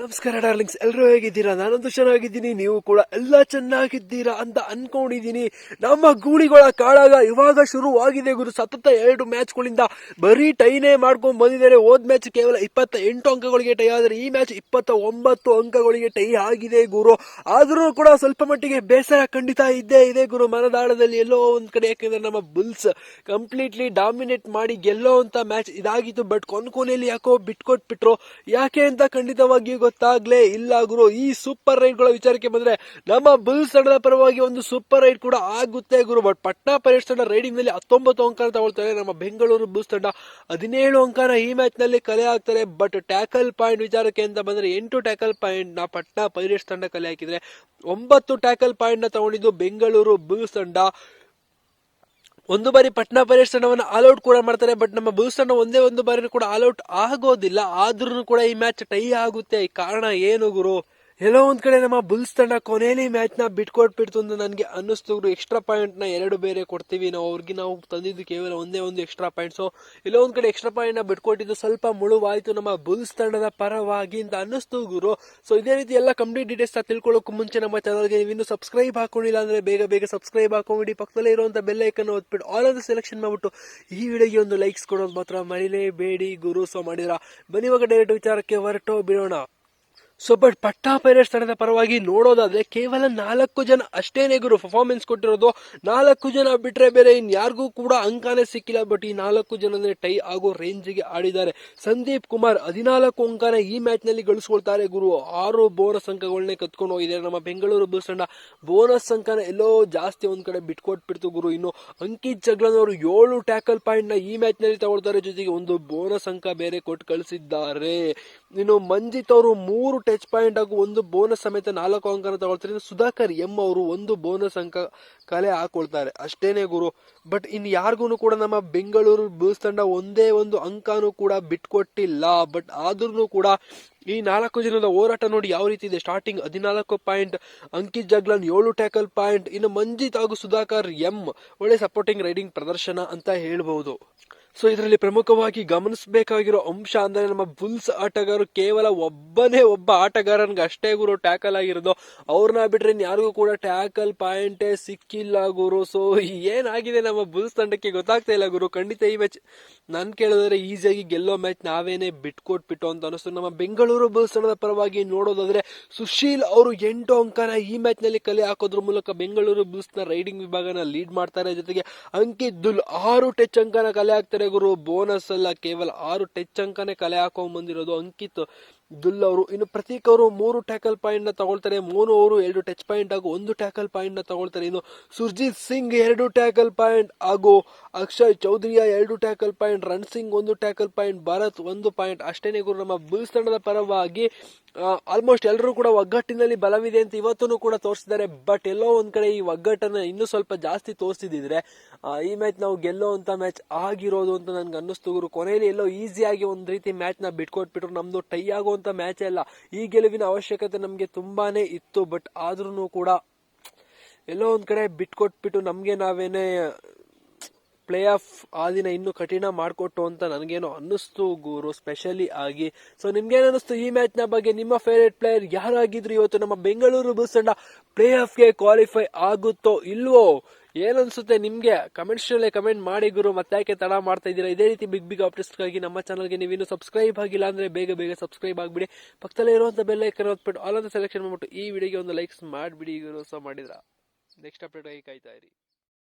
ನಮಸ್ಕಾರ ಡಾರ್ಲಿಂಗ್ಸ್, ಎಲ್ಲರೂ ಹೇಗಿದ್ದೀರಾ? ನಾನಂತೂ ಚೆನ್ನಾಗಿದ್ದೀನಿ, ನೀವು ಕೂಡ ಎಲ್ಲ ಚೆನ್ನಾಗಿದ್ದೀರಾ ಅಂತ ಅನ್ಕೊಂಡಿದ್ದೀನಿ. ನಮ್ಮ ಗೂಳಿಗಳ ಕಾಳಗ ಇವಾಗ ಶುರುವಾಗಿದೆ ಗುರು. ಸತತ 2 ಮ್ಯಾಚ್ಗಳಿಂದ ಬರೀ ಟೈನೇ ಮಾಡ್ಕೊಂಡು ಬಂದಿದ್ದಾರೆ. ಹೋದ್ ಮ್ಯಾಚ್ ಕೇವಲ 28 ಅಂಕಗಳಿಗೆ ಟೈ ಆದರೆ ಈ ಮ್ಯಾಚ್ 29 ಅಂಕಗಳಿಗೆ ಟೈ ಆಗಿದೆ ಗುರು. ಆದ್ರೂ ಕೂಡ ಸ್ವಲ್ಪ ಮಟ್ಟಿಗೆ ಬೇಸರ ಖಂಡಿತ ಇದ್ದೇ ಇದೆ ಗುರು ಮನದಾಳದಲ್ಲಿ ಎಲ್ಲೋ ಒಂದ್ ಕಡೆ. ಯಾಕೆಂದ್ರೆ ನಮ್ಮ ಬುಲ್ಸ್ ಕಂಪ್ಲೀಟ್ಲಿ ಡಾಮಿನೇಟ್ ಮಾಡಿ ಗೆಲ್ಲೋ ಅಂತ ಮ್ಯಾಚ್ ಇದಾಗಿತ್ತು. ಬಟ್ ಕೊನೆಯಲ್ಲಿ ಯಾಕೋ ಬಿಟ್ಕೊಟ್ಬಿಟ್ರು. ಯಾಕೆ ಅಂತ ಖಂಡಿತವಾಗಿ ಗೊತ್ತಾಗ್ಲೇ ಇಲ್ಲ ಗುರು. ಈ ಸೂಪರ್ ರೈಡ್ ಗಳ ವಿಚಾರಕ್ಕೆ ಬಂದ್ರೆ ನಮ್ಮ ಬುಲ್ಸ್ ತಂಡದ ಪರವಾಗಿ ಒಂದು ಸೂಪರ್ ರೈಡ್ ಕೂಡ ಆಗುತ್ತೆ ಗುರು. ಬಟ್ ಪಟ್ನಾ ಪೈರೇಟ್ಸ್ ತಂಡ ರೈಡಿಂಗ್ ನಲ್ಲಿ 19 ಅಂಕ ತಗೊಳ್ತಾರೆ. ನಮ್ಮ ಬೆಂಗಳೂರು ಬುಲ್ಸ್ ತಂಡ 17 ಅಂಕನ ಈ ಮ್ಯಾಚ್ ನಲ್ಲಿ ಕಲೆ ಹಾಕ್ತಾರೆ. ಬಟ್ ಟ್ಯಾಕಲ್ ಪಾಯಿಂಟ್ ವಿಚಾರಕ್ಕೆ ಅಂತ ಬಂದ್ರೆ 8 ಟ್ಯಾಕಲ್ ಪಾಯಿಂಟ್ ನ ಪಟ್ನಾ ಪೈರೇಟ್ಸ್ ತಂಡ ಕಲೆ ಹಾಕಿದ್ರೆ 9 ಟ್ಯಾಕಲ್ ಪಾಯಿಂಟ್ ನ ತಗೊಂಡಿದ್ದು ಬೆಂಗಳೂರು ಬುಲ್ಸ್ ತಂಡ. ಒಂದು ಬಾರಿ ಪಟ್ನಾ ಪೈರೇಟ್ಸ್ ತಂಡವನ್ನು ಆಲ್ಔಟ್ ಕೂಡ ಮಾಡ್ತಾರೆ. ಬಟ್ ನಮ್ಮ ಬುಲ್ಸ್ ತಂಡ ಒಂದೇ ಒಂದು ಬಾರಿ ಕೂಡ ಆಲ್ಔಟ್ ಆಗೋದಿಲ್ಲ. ಆದ್ರೂ ಕೂಡ ಈ ಮ್ಯಾಚ್ ಟೈ ಆಗುತ್ತೆ. ಕಾರಣ ಏನು ಗುರು? ಎಲ್ಲೋ ಒಂದ್ ಕಡೆ ನಮ್ಮ ಬುಲ್ಸ್ ತಂಡ ಕೊನೆಯಲ್ಲಿ ಮ್ಯಾಚ್ ನ ಬಿಟ್ಕೊಟ್ಬಿಡ್ತು ಅಂತ ನನ್ಗೆ ಅನ್ನಿಸ್ತು. ಎಕ್ಸ್ಟ್ರಾ ಪಾಯಿಂಟ್ ನ 2 ಬೇರೆ ಕೊಡ್ತೀವಿ ನಾವು ಅವ್ರಿಗೆ, ನಾವು ತಂದಿದ್ದು ಕೇವಲ ಒಂದೇ ಒಂದು ಎಕ್ಸ್ಟ್ರಾ ಪಾಯಿಂಟ್. ಸೊ ಎಲ್ಲೋ ಒಂದ್ ಕಡೆ ಎಕ್ಸ್ಟ್ರಾ ಪಾಯಿಂಟ್ ನ ಬಿಟ್ಕೊಟ್ಟಿದ್ದು ಸ್ವಲ್ಪ ಮುಳುವಾಯ್ತು ನಮ್ಮ ಬುಲ್ಸ್ ತಂಡದ ಪರವಾಗಿ ಅಂತ ಅನ್ನಿಸ್ತು ಗುರು. ಸೊ ಇದೇ ರೀತಿ ಎಲ್ಲ ಕಂಪ್ಲೀಟ್ ಡೀಟೇಲ್ಸ್ ತಿಳ್ಕೊಳ್ಳೋಕೆ ಮುಂಚೆ ನಮ್ಮ ಚಾನಲ್ಗೆ ನೀವು ಇನ್ನೂ ಸಬ್ಸ್ಕ್ರೈಬ್ ಹಾಕೊಂಡಿಲ್ಲ ಅಂದ್ರೆ ಬೇಗ ಸಬ್ಸ್ಕ್ರೈಬ್ ಹಾಕೊಂಡ್ಬಿಡಿ. ಪಕ್ಕದಲ್ಲೇ ಇರುವಂತ ಬೆಲ್ ಐಕನ್ ಒತ್ಬಿಟ್ಟು ಆಲ್ ಅಂತ ಸೆಲೆಕ್ಷನ್ ಮಾಡ್ಬಿಟ್ಟು ಈ ವಿಡಿಯೋಗೆ ಒಂದು ಲೈಕ್ಸ್ ಕೊಡೋದು ಮಾತ್ರ ಮರಿಲೇಬೇಡಿ ಗುರು. ಸೊ ಮಾಡಿದ್ರ ಬನ್ನಿ ಇವಾಗ ಡೈರೆಕ್ಟ್ ವಿಚಾರಕ್ಕೆ ಹೊರಟು ಬಿಡೋಣ. ಸೊ ಬಟ್ ಪಟ್ನಾ ಪೈರೇಟ್ಸ್ ತಂಡದ ಪರವಾಗಿ ನೋಡೋದಾದ್ರೆ ಕೇವಲ 4 ಜನ ಅಷ್ಟೇನೆ ಗುರು ಪರ್ಫಾರ್ಮೆನ್ಸ್ ಕೊಟ್ಟಿರೋದು. 4 ಜನ ಬಿಟ್ರೆ ಬೇರೆ ಇನ್ಯಾರಿಗೂ ಕೂಡ ಅಂಕನೇ ಸಿಕ್ಕಿಲ್ಲ. ಬಟ್ ಈ 4 ಜನನೇ ಟೈ ಆಗೋ ರೇಂಜ್ಗೆ ಆಡಿದ್ದಾರೆ. ಸಂದೀಪ್ ಕುಮಾರ್ 14 ಅಂಕನ ಈ ಮ್ಯಾಚ್ ನಲ್ಲಿ ಗಳಿಸ್ಕೊಳ್ತಾರೆ ಗುರು. 6 ಬೋನಸ್ ಅಂಕಗಳನ್ನೇ ಕತ್ಕೊಂಡು ಹೋಗಿದ್ದಾರೆ. ನಮ್ಮ ಬೆಂಗಳೂರು ಬುಲ್ಸ್ ತಂಡ ಬೋನಸ್ ಅಂಕನ ಎಲ್ಲೋ ಜಾಸ್ತಿ ಒಂದ್ ಕಡೆ ಬಿಟ್ಕೊಟ್ಬಿಡ್ತು ಗುರು. ಇನ್ನು ಅಂಕಿತ್ ಜಗ್ಲನ್ ಅವರು 7 ಟ್ಯಾಕಲ್ ಪಾಯಿಂಟ್ ನ ಈ ಮ್ಯಾಚ್ ನಲ್ಲಿ ತಗೊಳ್ತಾರೆ. ಜೊತೆಗೆ ಒಂದು ಬೋನಸ್ ಅಂಕ ಬೇರೆ ಕೊಟ್ಟು ಕಳಿಸಿದ್ದಾರೆ. ಇನ್ನು ಮಂಜಿತ್ ಅವರು 3 ಟಚ್ ಪಾಯಿಂಟ್ ಹಾಗೂ ಒಂದು ಬೋನಸ್ ಸಮೇತ 4 ಅಂಕನ ತಗೊಳ್ತಾರೆ. ಸುಧಾಕರ್ ಎಂ ಅವರು 1 ಬೋನಸ್ ಅಂಕ ಕಲೆ ಹಾಕೊಳ್ತಾರೆ ಅಷ್ಟೇನೆ ಗುರು. ಬಟ್ ಇನ್ ಯಾರಿಗೂ ಕೂಡ ನಮ್ಮ ಬೆಂಗಳೂರು ಬುಲ್ಸ್ ತಂಡ ಒಂದೇ ಒಂದು ಅಂಕನೂ ಕೂಡ ಬಿಟ್ಕೊಟ್ಟಿಲ್ಲ. ಬಟ್ ಆದ್ರೂ ಕೂಡ ಈ 4 ಜನದ ಹೋರಾಟ ನೋಡಿ ಯಾವ ರೀತಿ ಇದೆ. Starting 14 point, Ankit Jaglan 7 tackle point, ಇನ್ನು ಮಂಜಿತ್ ಹಾಗೂ ಸುಧಾಕರ್ ಎಂ ಒಳ್ಳೆ ಸಪೋರ್ಟಿಂಗ್ ರೈಡಿಂಗ್ ಪ್ರದರ್ಶನ ಅಂತ ಹೇಳ್ಬಹುದು. ಸೊ ಇದರಲ್ಲಿ ಪ್ರಮುಖವಾಗಿ ಗಮನಿಸಬೇಕಾಗಿರೋ ಅಂಶ ಅಂದ್ರೆ ನಮ್ಮ ಬುಲ್ಸ್ ಆಟಗಾರರು ಕೇವಲ ಒಬ್ಬ ಆಟಗಾರನ್ಗೆ ಅಷ್ಟೇ ಗುರು ಟ್ಯಾಕಲ್ ಆಗಿರೋದು. ಅವ್ರನ್ನ ಬಿಟ್ರೆ ಯಾರಿಗೂ ಕೂಡ ಟ್ಯಾಕಲ್ ಪಾಯಿಂಟೇ ಸಿಕ್ಕಿಲ್ಲ ಗುರು. ಸೊ ಏನಾಗಿದೆ ನಮ್ಮ ಬುಲ್ಸ್ ತಂಡಕ್ಕೆ ಗೊತ್ತಾಗ್ತಾ ಇಲ್ಲ ಗುರು. ಖಂಡಿತ ಈ ಮ್ಯಾಚ್ ನನ್ ಕೇಳಿದ್ರೆ ಈಸಿಯಾಗಿ ಗೆಲ್ಲೋ ಮ್ಯಾಚ್ ನಾವೇನೆ ಬಿಟ್ಕೊಟ್ಬಿಟ್ಟು ಅಂತ ಅನಿಸ್ತು. ನಮ್ಮ ಬೆಂಗಳೂರು ಬುಲ್ಸ್ ತಂಡದ ಪರವಾಗಿ ನೋಡೋದಾದ್ರೆ ಸುಶೀಲ್ ಅವರು 8 ಅಂಕನ ಈ ಮ್ಯಾಚ್ ನಲ್ಲಿ ಕಲೆ ಹಾಕೋದ್ರ ಮೂಲಕ ಬೆಂಗಳೂರು ಬುಲ್ಸ್ ನ ರೈಡಿಂಗ್ ವಿಭಾಗನ ಲೀಡ್ ಮಾಡ್ತಾರೆ. ಜೊತೆಗೆ ಅಂಕಿತ್ ದುಲ್ 6 ಟಚ್ ಅಂಕನ ಕಲೆ ಹಾಕ್ತಾರೆ ಗುರು. ಬೋನಸ್ ಅಲ್ಲ, ಕೇವಲ 6 ಟಚ್ ಅಂಕನೇ ಕಲೆ ಹಾಕೊಂಡ್ ಬಂದಿರೋದು ಅಂಕಿತ್ ದುಲ್ ಅವರು. ಇನ್ನು ಪ್ರತೀಕ್ ಅವರು 3 ಟ್ಯಾಕಲ್ ಪಾಯಿಂಟ್ ನ ತಗೊಳ್ತಾರೆ. ಮೋನು ಅವರು 2 ಟಚ್ ಪಾಯಿಂಟ್ ಹಾಗೂ 1 ಟ್ಯಾಕಲ್ ಪಾಯಿಂಟ್ ನ ತಗೊಳ್ತಾರೆ. ಇನ್ನು ಸುರ್ಜಿತ್ ಸಿಂಗ್ 2 ಟ್ಯಾಕಲ್ ಪಾಯಿಂಟ್ ಹಾಗೂ ಅಕ್ಷಯ್ ಚೌಧರಿಯ 2 tackle point, Ran Singh 1 tackle point, Bharat 1 point ಅಷ್ಟೇನೆ ಗುರು. ನಮ್ಮ ಬುಲ್ಸ್ ತಂಡದ ಪರವಾಗಿ ಆಲ್ಮೋಸ್ಟ್ ಎಲ್ಲರೂ ಕೂಡ ಒಗ್ಗಟ್ಟಿನಲ್ಲಿ ಬಲವಿದೆ ಅಂತ ಇವತ್ತೂ ಕೂಡ ತೋರಿಸಿದ್ದಾರೆ. ಬಟ್ ಎಲ್ಲೋ ಒಂದ್ ಕಡೆ ಈ ಒಗ್ಗಟ್ಟನ್ನ ಇನ್ನೂ ಸ್ವಲ್ಪ ಜಾಸ್ತಿ ತೋರಿಸಿದ್ರೆ ಈ ಮ್ಯಾಚ್ ನಾವು ಗೆಲ್ಲೋ ಅಂತ ಮ್ಯಾಚ್ ಆಗಿರೋದು ಅಂತ ನನ್ಗೆ ಅನ್ನಿಸ್ತು ಗುರು. ಕೊನೆಯಲ್ಲಿ ಎಲ್ಲೋ ಈಸಿಯಾಗಿ ಒಂದ್ ರೀತಿ ಮ್ಯಾಚ್ ನ ಬಿಟ್ಕೊಟ್ಬಿಟ್ರು. ನಮ್ದು ಟೈ ಆಗುವಂತ ಮ್ಯಾಚ್ ಅಲ್ಲ, ಈ ಗೆಲುವಿನ ಅವಶ್ಯಕತೆ ನಮ್ಗೆ ತುಂಬಾನೇ ಇತ್ತು. ಬಟ್ ಆದ್ರೂ ಕೂಡ ಎಲ್ಲೋ ಒಂದ್ ಕಡೆ ಬಿಟ್ಕೊಟ್ಬಿಟ್ಟು ನಮ್ಗೆ ನಾವೇನೆ ಪ್ಲೇ ಆಫ್ ಆ ದಿನ ಇನ್ನು ಕಠಿಣ ಮಾಡಿಕೊಟ್ಟು ಅಂತ ನನಗೇನೋ ಅನ್ನಿಸ್ತು ಗುರು, ಸ್ಪೆಷಲಿ ಆಗಿ. ಸೊ ನಿಮ್ಗೇನು ಅನ್ನಿಸ್ತು ಈ ಮ್ಯಾಚ್ ನ ಬಗ್ಗೆ? ನಿಮ್ಮ ಫೇವರೇಟ್ ಪ್ಲೇಯರ್ ಯಾರಾಗಿದ್ರು ಇವತ್ತು ನಮ್ಮ ಬೆಂಗಳೂರು ಬುಲ್ಸ್ ತಂಡ ಪ್ಲೇ ಆಫ್ ಗೆ ಕ್ವಾಲಿಫೈ ಆಗುತ್ತೋ ಇಲ್ವೋ? ಏನನ್ಸುತ್ತೆ ನಿಮ್ಗೆ? ಕಮೆಂಟ್ಸ್ ನಲ್ಲಿ ಕಮೆಂಟ್ ಮಾಡಿ ಗುರು. ಮತ್ತೆ ಯಾಕೆ ತಡ ಮಾಡ್ತಾ ಇದ್ದೀರಾ? ಇದೇ ರೀತಿ ಬಿಗ್ ಅಪ್ಡೇಟ್ಸ್ಗಾಗಿ ನಮ್ಮ ಚಾನಲ್ಗೆ ನೀವಿನ್ನು ಸಬ್ಸ್ಕ್ರೈಬ್ ಆಗಿಲ್ಲ ಅಂದ್ರೆ ಬೇಗ ಸಬ್ಸ್ಕ್ರೈಬ್ ಆಗ್ಬಿಡಿ. ಪಕ್ಕದಲ್ಲೇ ಇರುವಂತ ಬೆಲ್ ಐಕನ್ ಒತ್ಬಿಟ್ಟು ಆಲ್ ಅಂತ ಸೆಲೆಕ್ಷನ್ ಮಾಡ್ಬಿಟ್ಟು ಈ ವಿಡಿಯೋಗೆ ಒಂದು ಲೈಕ್ಸ್ ಮಾಡ್ಬಿಡಿ ಗುರು. ಸೊ ಮಾಡಿದ್ರ ನೆಕ್ಸ್ಟ್ ಅಪ್ಡೇಟ್ ಆಗಿ ಕಾಯ್ತಾ ಇರಿ.